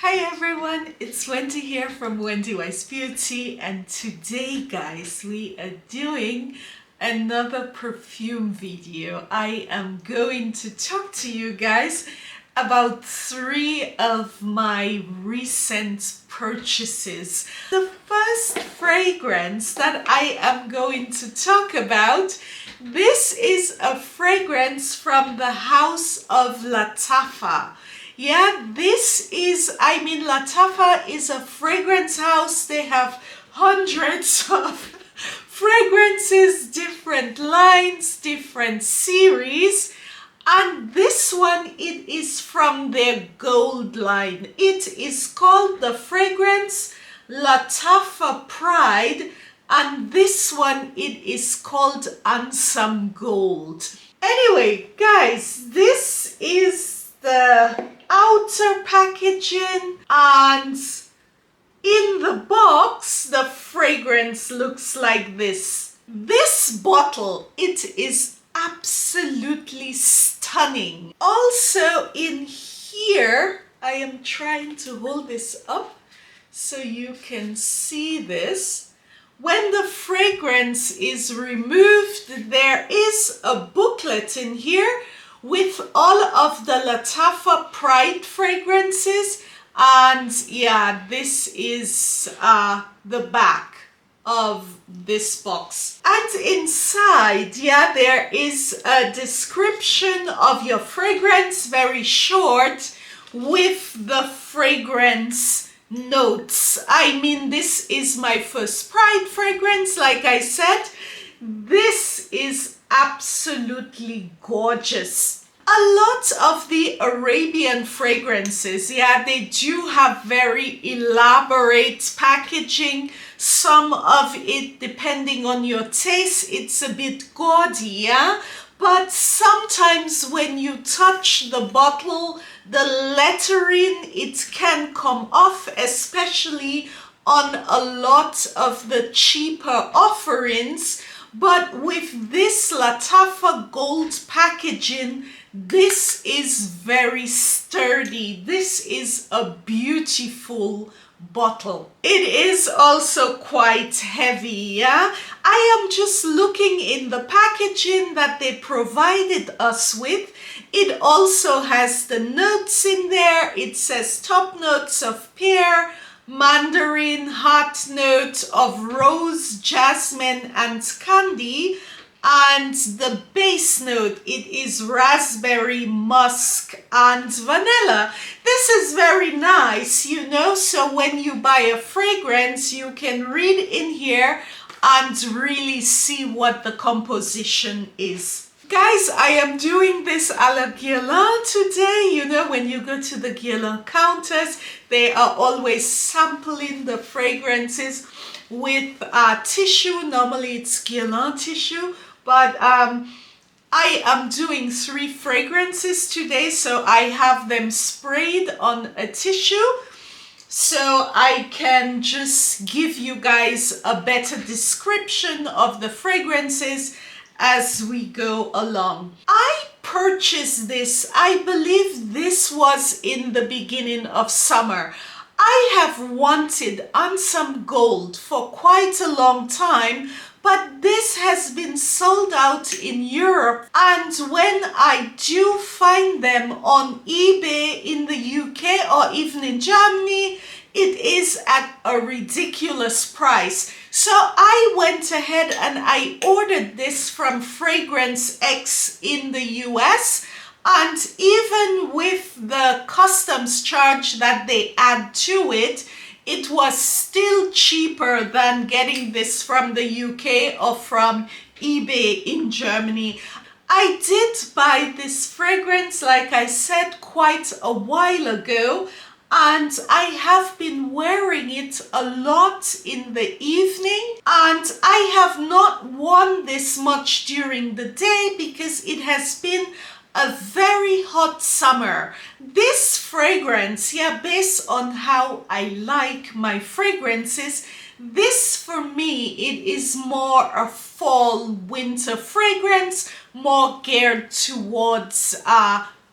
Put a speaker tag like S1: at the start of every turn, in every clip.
S1: Hi everyone, it's Wendy here from Wendy Wise Beauty, and today guys we are doing another perfume video. I am going to talk to you guys about 3 of my recent purchases. The first fragrance that I am going to talk about, this is a fragrance from the house of Lattafa. Yeah, this is, Lattafa is a fragrance house. They have hundreds of fragrances, different lines, different series. And this one, it is from their gold line. It is called the fragrance Laffafa Pride. And this one, it is called Ansaam Gold. Anyway, guys, this is the outer packaging, and in the box the fragrance looks like this. This bottle, it is absolutely stunning. Also in here, I am trying to hold this up so you can see this. When the fragrance is removed, there is a booklet in here with all of the Laffafa Pride fragrances, and yeah, this is the back of this box. And inside, yeah, there is a description of your fragrance, very short, with the fragrance notes. This is my first Pride fragrance, like I said. This is absolutely gorgeous. A lot of the Arabian fragrances, yeah, they do have very elaborate packaging. Some of it, depending on your taste, it's a bit gaudy, yeah? But sometimes when you touch the bottle, the lettering, it can come off, especially on a lot of the cheaper offerings. But with this Laffafa gold packaging, this is very sturdy. This is a beautiful bottle. It is also quite heavy, yeah? I am just looking in the packaging that they provided us with. It also has the notes in there. It says top notes of pear, mandarin, hot note of rose, jasmine, and candy, and the base note, it is raspberry, musk, and vanilla. This is very nice, you know, so when you buy a fragrance, you can read in here and really see what the composition is. Guys, I am doing this a la Guerlain today. You know, when you go to the Guerlain counters, they are always sampling the fragrances with tissue. Normally it's Guerlain tissue, but I am doing 3 fragrances today, so I have them sprayed on a tissue so I can just give you guys a better description of the fragrances as we go along. I purchased this, I believe this was in the beginning of summer. I have wanted Ansaam Gold for quite a long time, but this has been sold out in Europe, and when I do find them on eBay in the UK or even in Germany, it is at a ridiculous price. So I went ahead and I ordered this from Fragrance X in the US, and even with the customs charge that they add to it, it was still cheaper than getting this from the UK or from eBay in Germany. I did buy this fragrance, like I said, quite a while ago, and I have been wearing it a lot in the evening, and I have not worn this much during the day because it has been a very hot summer. This fragrance, yeah, based on how I like my fragrances, this for me, it is more a fall winter fragrance, more geared towards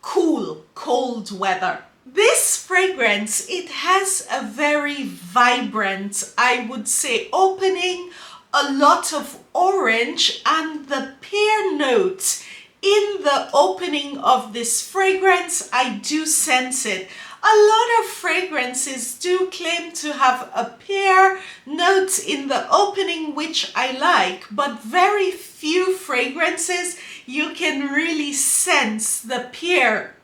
S1: cold weather. This fragrance, it has a very vibrant, I would say, opening, a lot of orange, and the pear note in the opening of this fragrance, I do sense it. A lot of fragrances do claim to have a pear note in the opening, which I like, but very few fragrances you can really sense the pear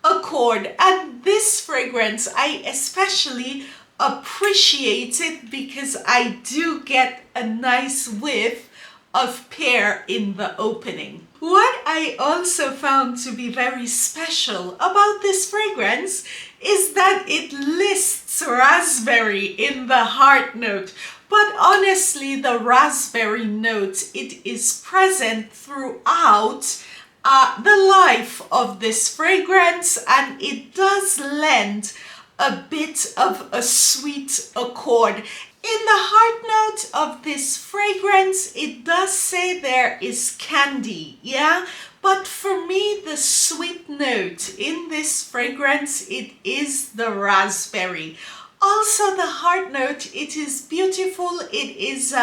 S1: accord. And this fragrance, I especially appreciate it because I do get a nice whiff of pear in the opening. What I also found to be very special about this fragrance is that it lists raspberry in the heart note. But honestly, the raspberry note, it is present throughout the life of this fragrance, and it does lend a bit of a sweet accord. In the heart note of this fragrance, it does say there is candy, yeah? But for me, the sweet note in this fragrance, it is the raspberry. Also, the heart note, it is beautiful. It is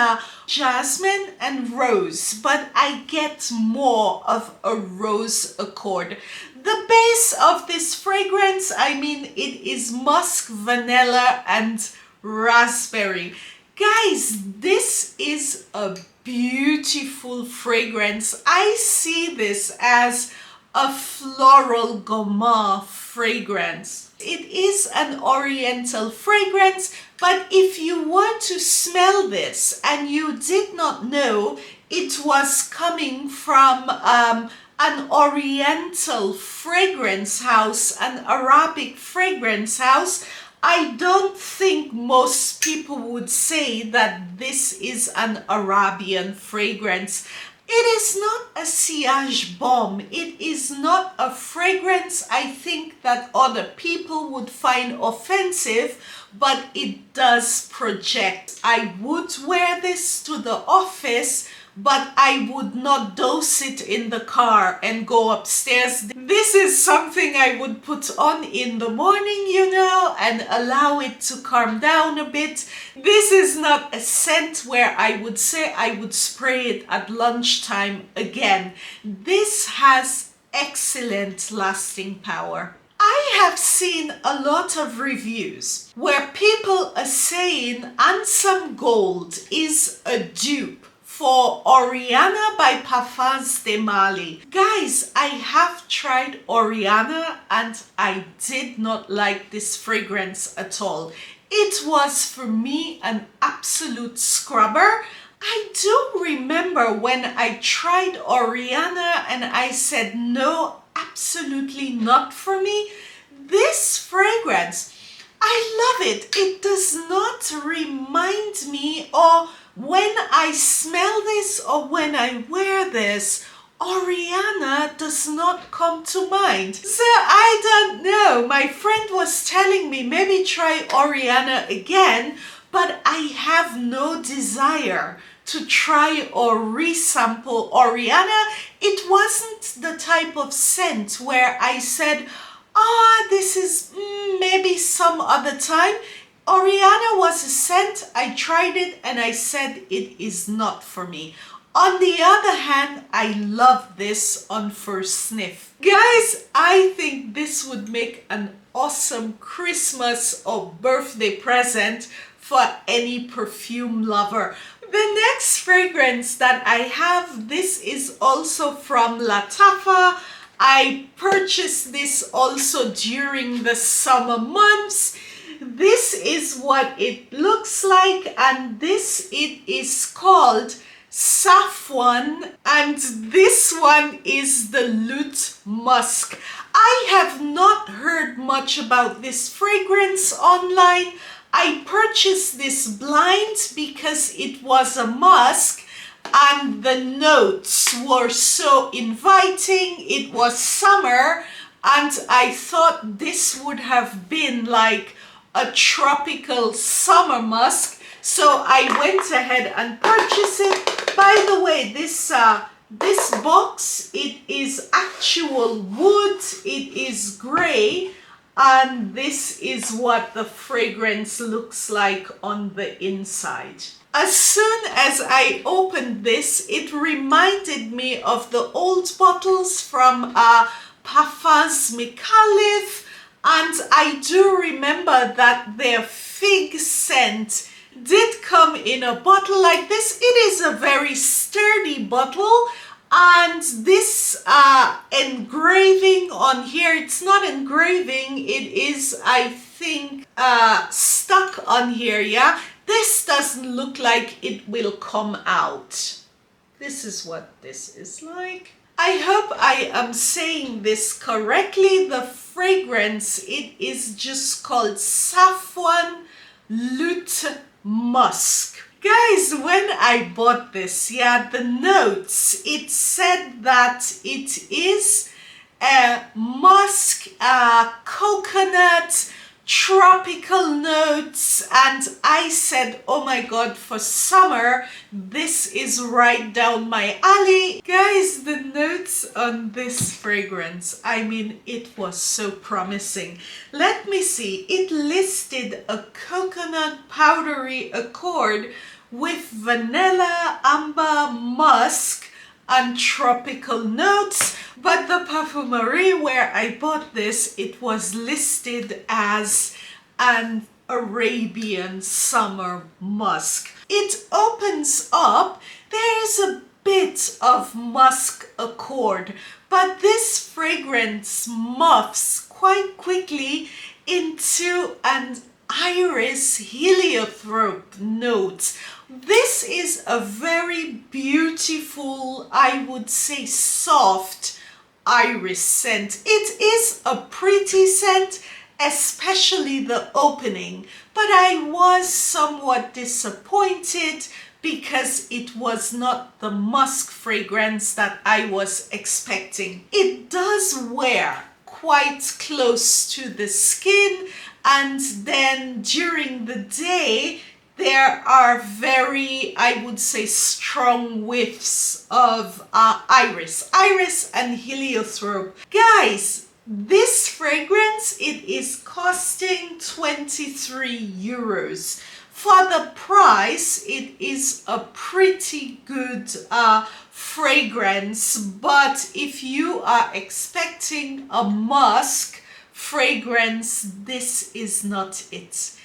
S1: jasmine and rose, but I get more of a rose accord. The base of this fragrance, I mean, it is musk, vanilla, and raspberry. Guys, this is a beautiful fragrance. I see this as a floral gourmand fragrance. It is an oriental fragrance, but if you were to smell this and you did not know it was coming from an oriental fragrance house, an Arabic fragrance house, I don't think most people would say that this is an Arabian fragrance. It is not a sillage bomb. It is not a fragrance I think that other people would find offensive, but it does project. I would wear this to the office, but I would not dose it in the car and go upstairs. This is something I would put on in the morning, you know, and allow it to calm down a bit. This is not a scent where I would say I would spray it at lunchtime again. This has excellent lasting power. I have seen a lot of reviews where people are saying Ansaam Gold is a dupe for Oriana by Parfums de Mali. Guys, I have tried Oriana and I did not like this fragrance at all. It was for me an absolute scrubber. I do remember when I tried Oriana and I said no, absolutely not for me. This fragrance, I love it. It does not remind me, or when I smell this or when I wear this, Oriana does not come to mind. So I don't know. My friend was telling me maybe try Oriana again, but I have no desire to try or resample Oriana. It wasn't the type of scent where I said, this is maybe some other time. Oriana was a scent, I tried it and I said it is not for me. On the other hand, I love this on first sniff. Guys, I think this would make an awesome Christmas or birthday present for any perfume lover. The next fragrance that I have, this is also from LATTAFA. I purchased this also during the summer months. This is what it looks like, and it is called Safwaan, and this one is the Lutte Musk. I have not heard much about this fragrance online. I purchased this blind because it was a musk and the notes were so inviting. It was summer and I thought this would have been like a tropical summer musk, so I went ahead and purchased it. By the way, this box, it is actual wood, it is gray, and this is what the fragrance looks like on the inside. As soon as I opened this, it reminded me of the old bottles from Parfums Micallef, and I do remember that their fig scent did come in a bottle like this. It is a very sturdy bottle, and this engraving on here, it's not engraving, it is, I think, stuck on here, yeah? This doesn't look like it will come out. This is what this is like. I hope I am saying this correctly. The fragrance, it is just called Safwaan Lutte Musk. Guys, when I bought this, yeah, the notes, it said that it is a musk, coconut, tropical notes, and I said, oh my god, for summer this is right down my alley. Guys, the notes on this fragrance, I mean, it was so promising. Let me see, it listed a coconut powdery accord with vanilla, amber, musk and tropical notes, but the perfumery where I bought this, it was listed as an Arabian summer musk. It opens up, there is a bit of musk accord, but this fragrance muffs quite quickly into an iris heliotrope note. This is a very beautiful, I would say soft iris scent. It is a pretty scent, especially the opening, but I was somewhat disappointed because it was not the musk fragrance that I was expecting. It does wear quite close to the skin, and then during the day there are very, I would say, strong whiffs of iris and heliotrope. Guys, this fragrance, it is costing 23 euros. For the price, it is a pretty good fragrance, but if you are expecting a musk fragrance, this is not it.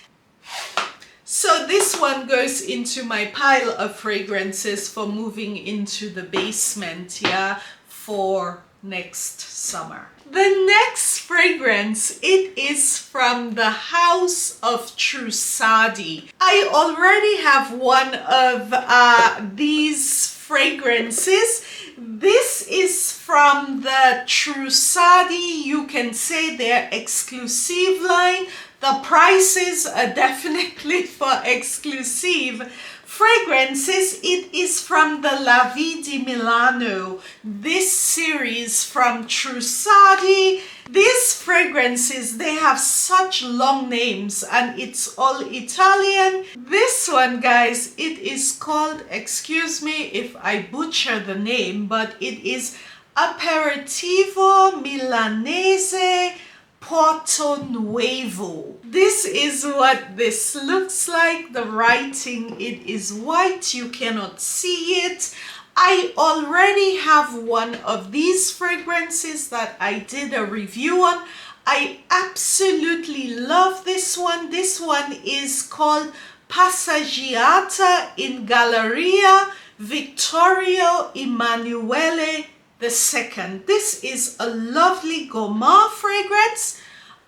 S1: So this one goes into my pile of fragrances for moving into the basement, yeah, for next summer. The next fragrance, it is from the house of Trussardi. I already have one of these fragrances. This is from the Trussardi, you can say their exclusive line. The prices are definitely for exclusive fragrances. It is from the La Vie di Milano, this series from Trussardi. These fragrances, they have such long names and it's all Italian. This one, guys, it is called, excuse me if I butcher the name, but it is Aperitivo Milanese Porta Nuovo. This is what this looks like. The writing, it is white, you cannot see it. I already have one of these fragrances that I did a review on. I absolutely love this one. This one is called Passeggiata in Galleria, Vittorio Emanuele II. This is a lovely gourmand fragrance,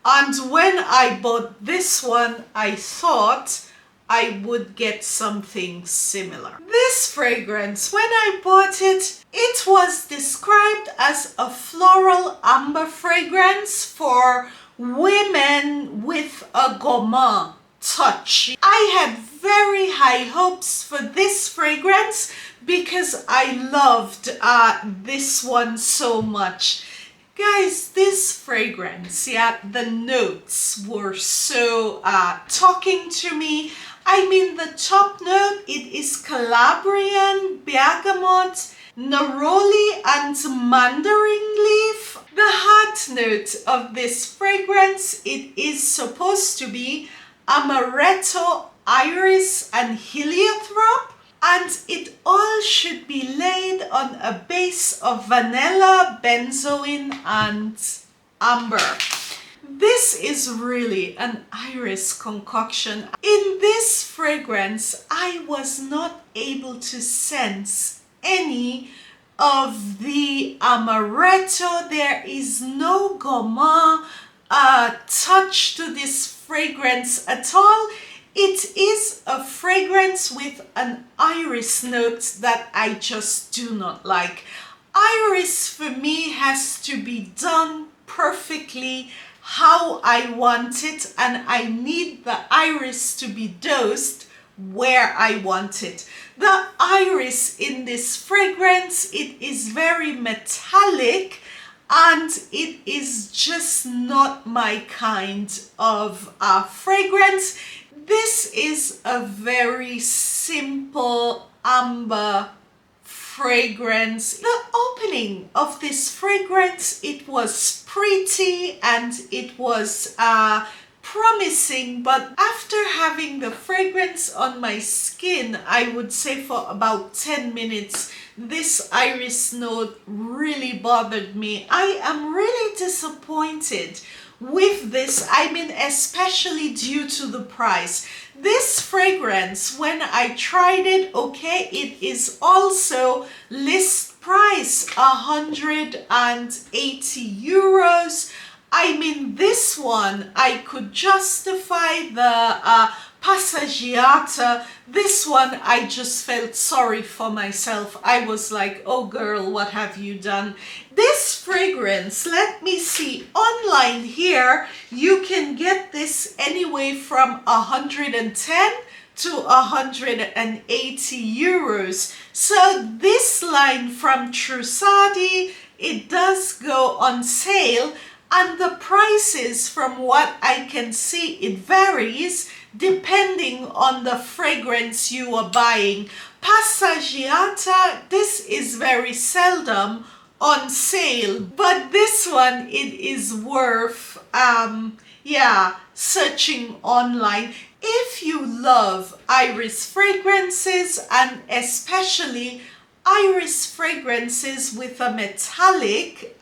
S1: and when I bought this one, I thought I would get something similar. This fragrance, when I bought it, it was described as a floral amber fragrance for women with a gourmand touch. I had very high hopes for this fragrance because I loved this one so much. Guys, this fragrance, yeah, the notes were so talking to me. I mean, the top note, it is Calabrian, bergamot, neroli and mandarin leaf. The heart note of this fragrance, it is supposed to be amaretto, iris and heliotrope, and it all should be laid on a base of vanilla, benzoin and amber. This is really an iris concoction. In this fragrance, I was not able to sense any of the amaretto. There is no gourmand touch to this fragrance at all. It is a fragrance with an iris note that I just do not like. Iris for me has to be done perfectly how I want it, and I need the iris to be dosed where I want it. The iris in this fragrance, it is very metallic and it is just not my kind of fragrance. This is a very simple amber fragrance. The opening of this fragrance, it was pretty and it was promising, but after having the fragrance on my skin, I would say for about 10 minutes, this iris note really bothered me. I am really disappointed with this, I mean, especially due to the price. This fragrance, when I tried it, okay, it is also list price, 180 euros. I mean, this one, I could justify the Passeggiata. This one, I just felt sorry for myself. I was like, oh girl, what have you done? This fragrance, let me see, online here, you can get this anyway from 110 to 180 euros. So this line from Trussardi, it does go on sale, and the prices, from what I can see, it varies depending on the fragrance you are buying. Passeggiata, this is very seldom on sale, but this one, it is worth searching online. If you love iris fragrances, and especially iris fragrances with a metallic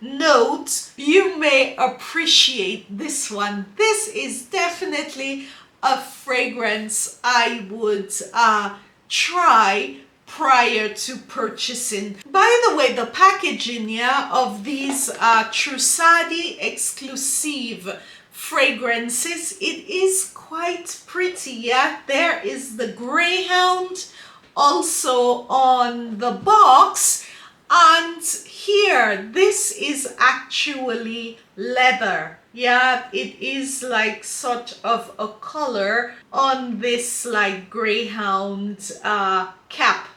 S1: note, you may appreciate this one. This is definitely a fragrance I would try prior to purchasing. By the way, the packaging of these Trussardi exclusive fragrances, it is quite pretty. Yeah, there is the greyhound also on the box, and here this is actually leather. Yeah, it is like sort of a color on this like greyhound cap.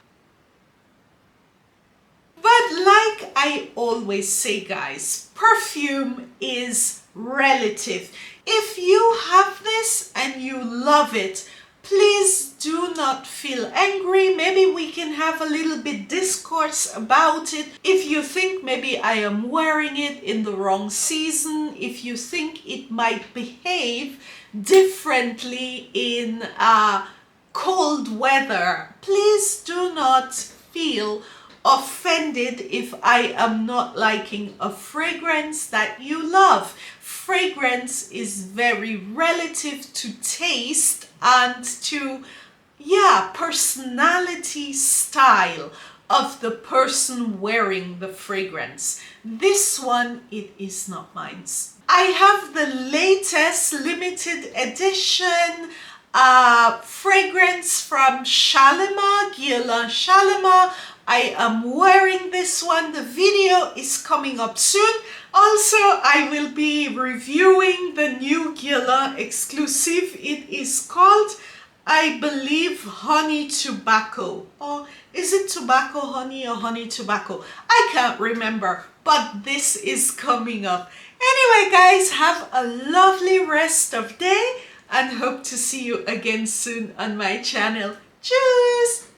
S1: But like I always say, guys, perfume is relative. If you have this and you love it, please do not feel angry. Maybe we can have a little bit discourse about it. If you think maybe I am wearing it in the wrong season, if you think it might behave differently in cold weather, please do not feel offended if I am not liking a fragrance that you love. Fragrance is very relative to taste and to personality, style of the person wearing the fragrance. This one, it is not mine. I have the latest limited edition fragrance from Guerlain Shalimar. I am wearing this one. The video is coming up soon. Also, I will be reviewing the new Guerlain exclusive. It is called, I believe, Honey Tobacco. Or is it Tobacco Honey or Honey Tobacco? I can't remember, but this is coming up. Anyway, guys, have a lovely rest of day and hope to see you again soon on my channel. Tschüss!